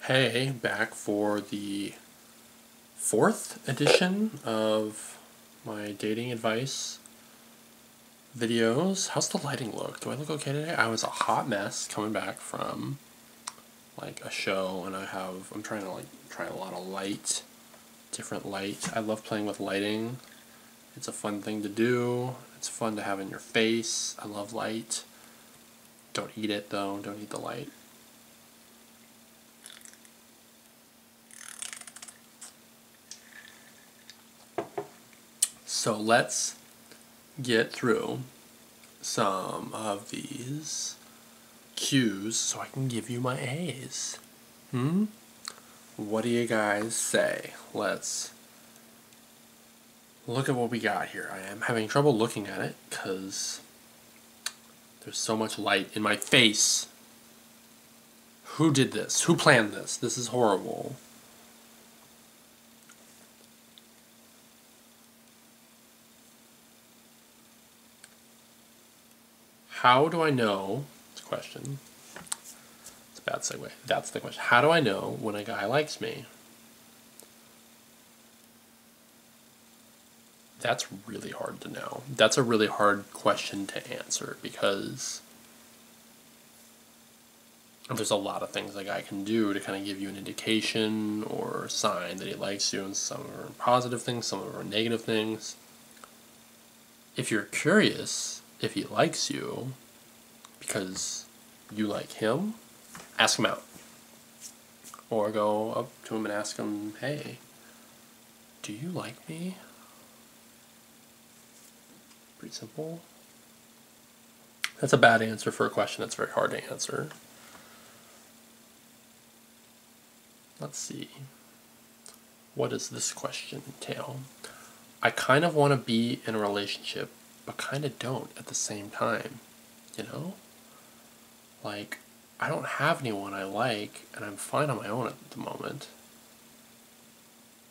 Hey, back for the fourth edition of my dating advice videos. How's the lighting look? Do I look okay today? I was a hot mess coming back from like a show, and I'm trying to try a lot of different light. I love playing with lighting. It's a fun thing to do. It's fun to have in your face. I love light. Don't eat it though. Don't eat the light. So let's get through some of these cues so I can give you my A's. What do you guys say? Let's look at what we got here. I am having trouble looking at it because there's so much light in my face. Who did this? Who planned this? This is horrible. How do I know? It's a question. It's a bad segue. That's the question. How do I know when a guy likes me? That's really hard to know. That's a really hard question to answer because there's a lot of things a guy can do to kind of give you an indication or a sign that he likes you, and some are positive things, some are negative things. If you're curious if he likes you because you like him, ask him out. Or go up to him and ask him, hey, do you like me? Pretty simple. That's a bad answer for a question that's very hard to answer. Let's see. What does this question entail? I kind of want to be in a relationship, but kind of don't at the same time. You know? Like, I don't have anyone I like, and I'm fine on my own at the moment.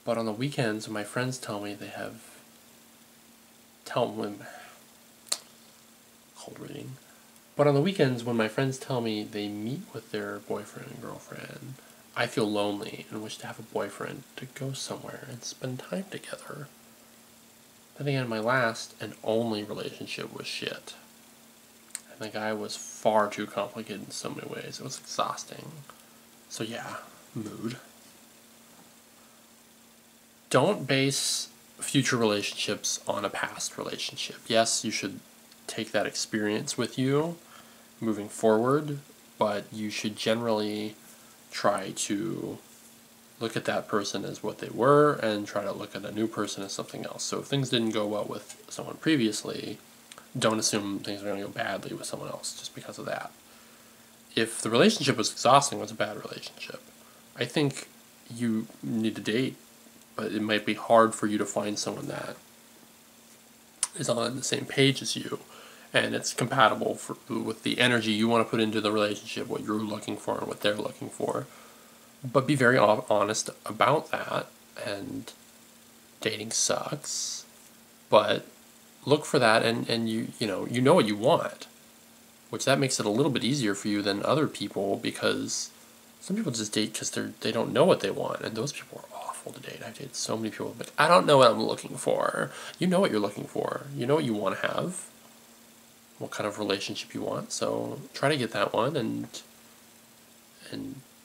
But on the weekends, when my friends tell me they have... Cold reading. But on the weekends, when my friends tell me they meet with their boyfriend and girlfriend, I feel lonely and wish to have a boyfriend to go somewhere and spend time together. Then again, my last and only relationship was shit. And the guy was far too complicated in so many ways. It was exhausting. So yeah, mood. Don't base future relationships on a past relationship. Yes, you should take that experience with you moving forward, but you should generally try to look at that person as what they were and try to look at a new person as something else. So if things didn't go well with someone previously, don't assume things are going to go badly with someone else just because of that. If the relationship was exhausting, it was a bad relationship. I think you need to date, but it might be hard for you to find someone that is on the same page as you and it's compatible with the energy you want to put into the relationship, what you're looking for and what they're looking for. But be very honest about that. And dating sucks, but look for that, and you know what you want, which that makes it a little bit easier for you than other people, because some people just date because they don't know what they want, and those people are awful to date. I've dated so many people like, I don't know what I'm looking for. You know what you're looking for. You know what you want to have, what kind of relationship you want. So try to get that one, and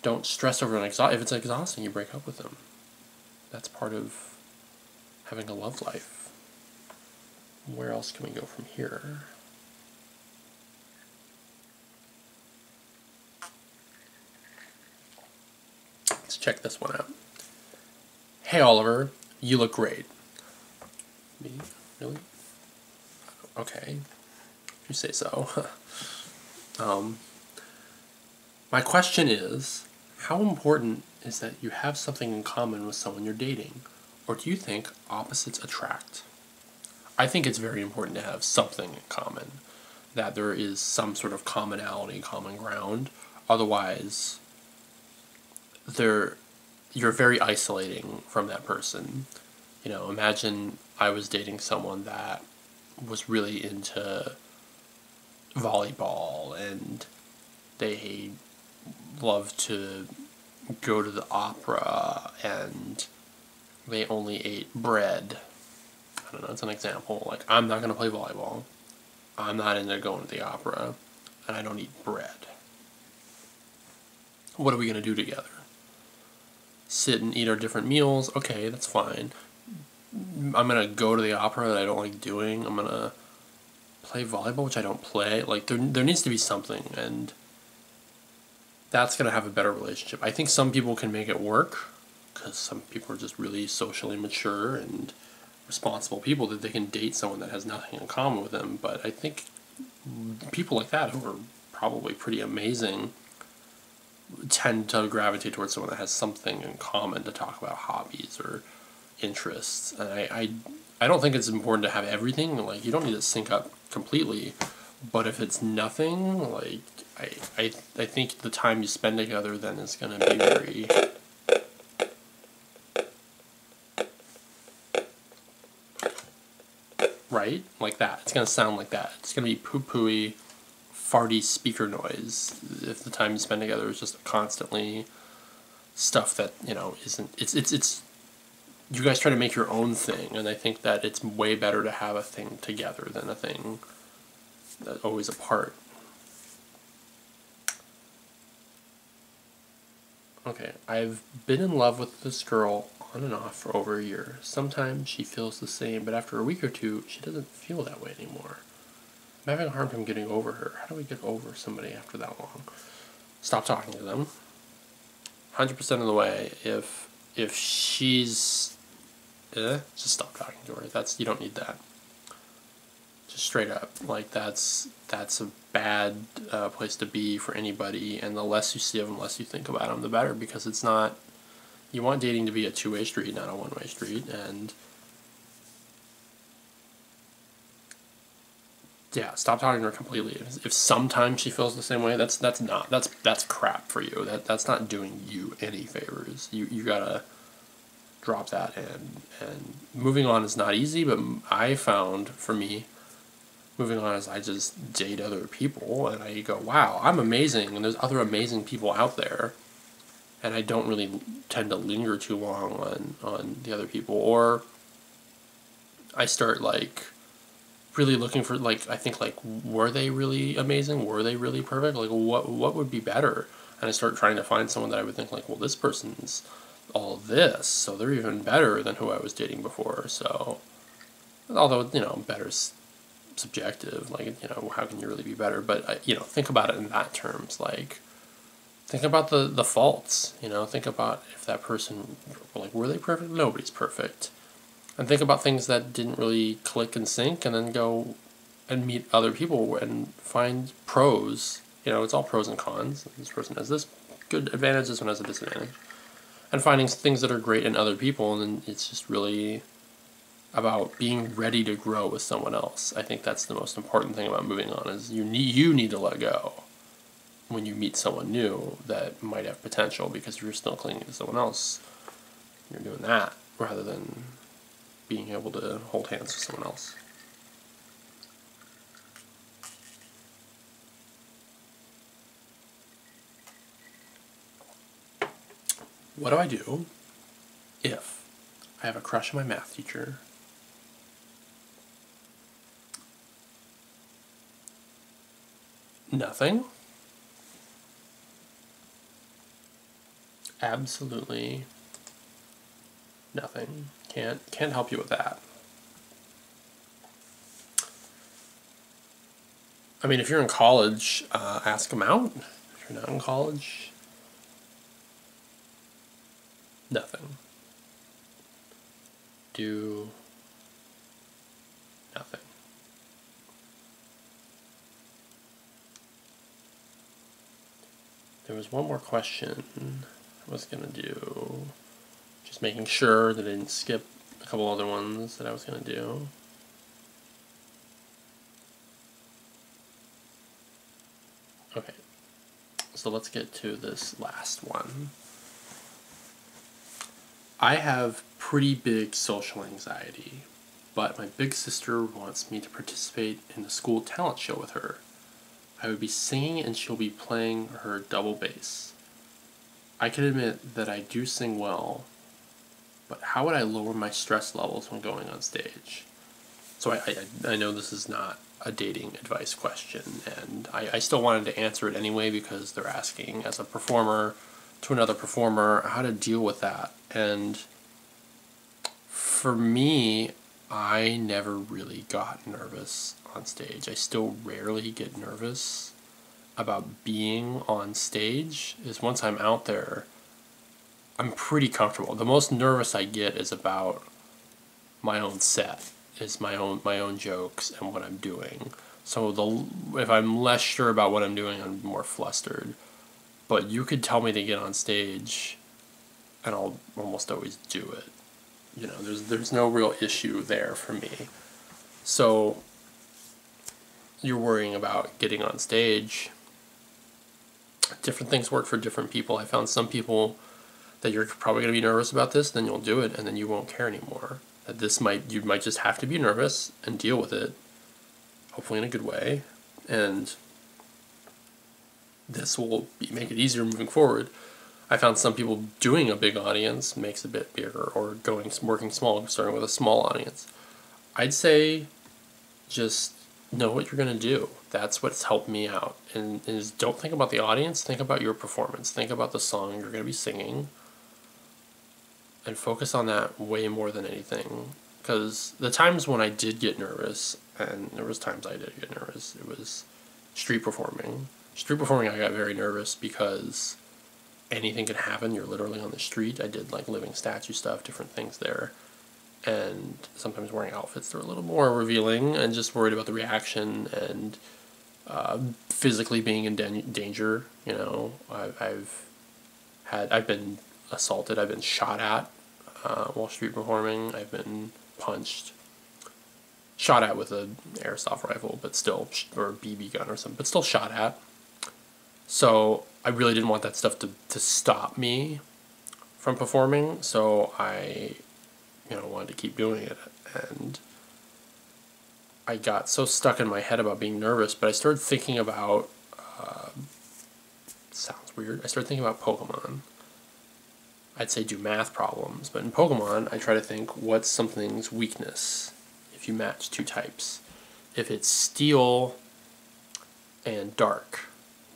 don't stress over if it's exhausting, you break up with them. That's part of having a love life. Where else can we go from here? Let's check this one out. Hey Oliver, you look great. Me? Really? Okay. If you say so. My question is, how important is that you have something in common with someone you're dating? Or do you think opposites attract? I think it's very important to have something in common, that there is some sort of commonality, common ground. Otherwise, you're very isolating from that person. Imagine I was dating someone that was really into volleyball and they love to go to the opera and they only ate bread. I don't know, it's an example. Like, I'm not going to play volleyball. I'm not into going to the opera. And I don't eat bread. What are we going to do together? Sit and eat our different meals? Okay, that's fine. I'm going to go to the opera that I don't like doing. I'm going to play volleyball, which I don't play. Like, there needs to be something, and that's going to have a better relationship. I think some people can make it work, because some people are just really socially mature and responsible people that they can date someone that has nothing in common with them. But I think people like that, who are probably pretty amazing, tend to gravitate towards someone that has something in common to talk about, hobbies or interests. And I don't think it's important to have everything. Like, you don't need to sync up completely, but if it's nothing, like, I think the time you spend together then is going to be very right, like that. It's going to sound like that. It's going to be poo-pooey, farty speaker noise if the time you spend together is just constantly stuff that, you know, isn't, it's you guys try to make your own thing, and I think that it's way better to have a thing together than a thing that's always apart. Okay, I've been in love with this girl on and off for over a year. Sometimes she feels the same, but after a week or two, she doesn't feel that way anymore. I'm having a hard time getting over her. How do we get over somebody after that long? Stop talking to them. 100% of the way. If she's just stop talking to her. You don't need that. Just straight up, like, that's a bad place to be for anybody. And the less you see of them, the less you think about them, the better, because it's not. You want dating to be a two-way street, not a one-way street, and yeah, stop talking to her completely. If sometimes she feels the same way, that's crap for you. That's not doing you any favors. You gotta drop that, and moving on is not easy. But I found, for me, moving on is I just date other people, and I go, wow, I'm amazing, and there's other amazing people out there, and I don't really tend to linger too long on the other people, or I start, like, really looking for, like, I think, like, were they really amazing? Were they really perfect? Like, what would be better? And I start trying to find someone that I would think, like, well, this person's all this, so they're even better than who I was dating before. So, although, you know, better's subjective, like, you know, how can you really be better? But, you know, think about it in that terms. Like, think about the faults, you know, think about if that person, like, were they perfect? Nobody's perfect. And think about things that didn't really click and sync, and then go and meet other people and find pros. You know, it's all pros and cons. This person has this good advantage, this one has a disadvantage. And finding things that are great in other people, and then it's just really about being ready to grow with someone else. I think that's the most important thing about moving on, is you need to let go when you meet someone new that might have potential, because you're still clinging to someone else. You're doing that rather than being able to hold hands with someone else. What do I do if I have a crush on my math teacher? Nothing. Absolutely nothing. Can't help you with that. I mean, if you're in college, ask them out. If you're not in college, nothing. Do nothing. There was one more question I was going to do. Just making sure that I didn't skip a couple other ones that I was going to do. Okay, so let's get to this last one. I have pretty big social anxiety, but my big sister wants me to participate in the school talent show with her. I would be singing and she'll be playing her double bass. I can admit that I do sing well, but how would I lower my stress levels when going on stage? So I know this is not a dating advice question, and I still wanted to answer it anyway because they're asking as a performer to another performer how to deal with that. And for me, I never really got nervous on stage. I still rarely get nervous about being on stage. Is once I'm out there, I'm pretty comfortable. The most nervous I get is about my own set, is my own jokes and what I'm doing. So if I'm less sure about what I'm doing, I'm more flustered. But you could tell me to get on stage, and I'll almost always do it. You know, there's no real issue there for me. So you're worrying about getting on stage. Different things work for different people. I found some people that you're probably going to be nervous about this, then you'll do it, and then you won't care anymore. That you might just have to be nervous and deal with it, hopefully in a good way, and this will make it easier moving forward. I found some people doing a big audience makes it a bit bigger, or working small, starting with a small audience. I'd say just know what you're going to do. That's what's helped me out. And is don't think about the audience, think about your performance. Think about the song you're going to be singing. And focus on that way more than anything. Because the times when I did get nervous, and there was times I did get nervous, it was street performing. Street performing, I got very nervous because anything can happen. You're literally on the street. I did like living statue stuff, different things there. And sometimes wearing outfits that are a little more revealing, and just worried about the reaction and physically being in danger. You know, I've been assaulted. I've been shot at while street performing. I've been punched, shot at with an airsoft rifle, but still, or a BB gun or something, but still shot at. So I really didn't want that stuff to stop me from performing. So I wanted to keep doing it, and I got so stuck in my head about being nervous, but I started thinking about, sounds weird, I started thinking about Pokemon. I'd say do math problems, but in Pokemon, I try to think what's something's weakness if you match two types. If it's steel and dark,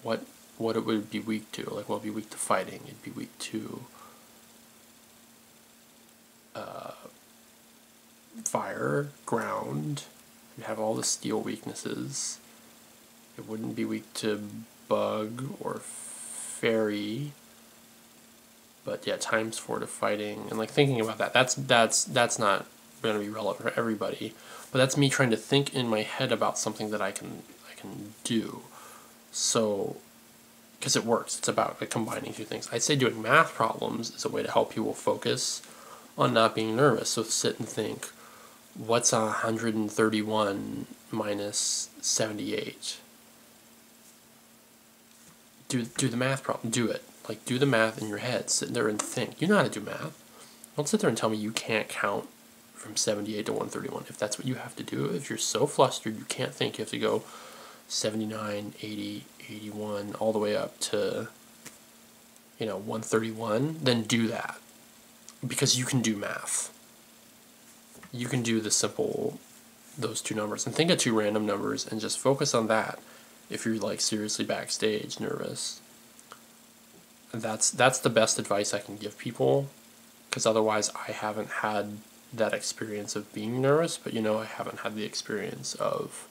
what it would be weak to? Like, well, it'd be weak to fighting, it'd be weak to fire, ground. You'd have all the steel weaknesses. It wouldn't be weak to bug or fairy. But yeah, times 4 to fighting, and like thinking about that. That's not going to be relevant for everybody. But that's me trying to think in my head about something that I can do. So, because it works. It's about like combining two things. I'd say doing math problems is a way to help people focus on not being nervous. So sit and think, what's 131 minus 78? Do the math problem. Do it. Like, do the math in your head. Sit there and think. You know how to do math. Don't sit there and tell me you can't count from 78 to 131. If that's what you have to do, if you're so flustered you can't think, you have to go 79, 80, 81, all the way up to 131, then do that. Because you can do math. You can do those two numbers. And think of two random numbers and just focus on that if you're like seriously backstage nervous. That's the best advice I can give people, because otherwise I haven't had that experience of being nervous, but I haven't had the experience of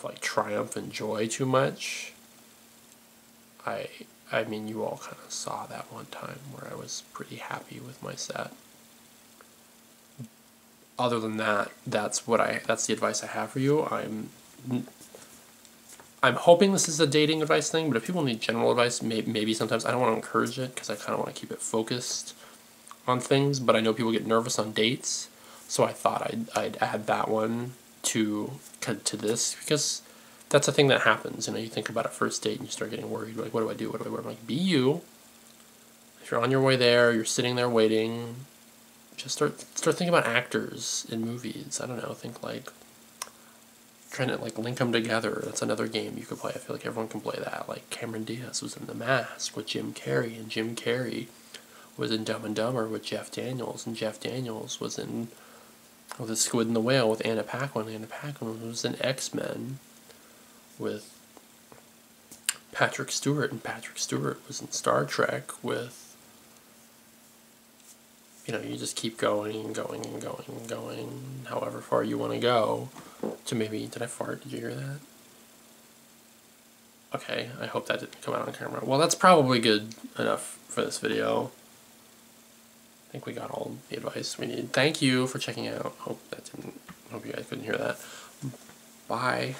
like triumph and joy too much. I mean, you all kind of saw that one time where I was pretty happy with my set. Other than that, that's the advice I have for you. I'm hoping this is a dating advice thing, but if people need general advice, maybe sometimes I don't want to encourage it because I kind of want to keep it focused on things. But I know people get nervous on dates, so I thought I'd add that one to this, because that's a thing that happens. You think about a first date and you start getting worried. Like, what do I do? What do I wear? I'm like, be you. If you're on your way there, you're sitting there waiting. Just start thinking about actors in movies. I don't know. Think like trying to like link them together. That's another game you could play. I feel like everyone can play that. Like Cameron Diaz was in The Mask with Jim Carrey, and Jim Carrey was in Dumb and Dumber with Jeff Daniels, and Jeff Daniels was in The Squid and the Whale with Anna Paquin. Anna Paquin was in X-Men with Patrick Stewart, and Patrick Stewart was in Star Trek with, you know, you just keep going and going and going and going, however far you want to go, to maybe, did I fart? Did you hear that? Okay, I hope that didn't come out on camera. Well, that's probably good enough for this video. I think we got all the advice we need. Thank you for checking out. Hope you guys couldn't hear that. Bye.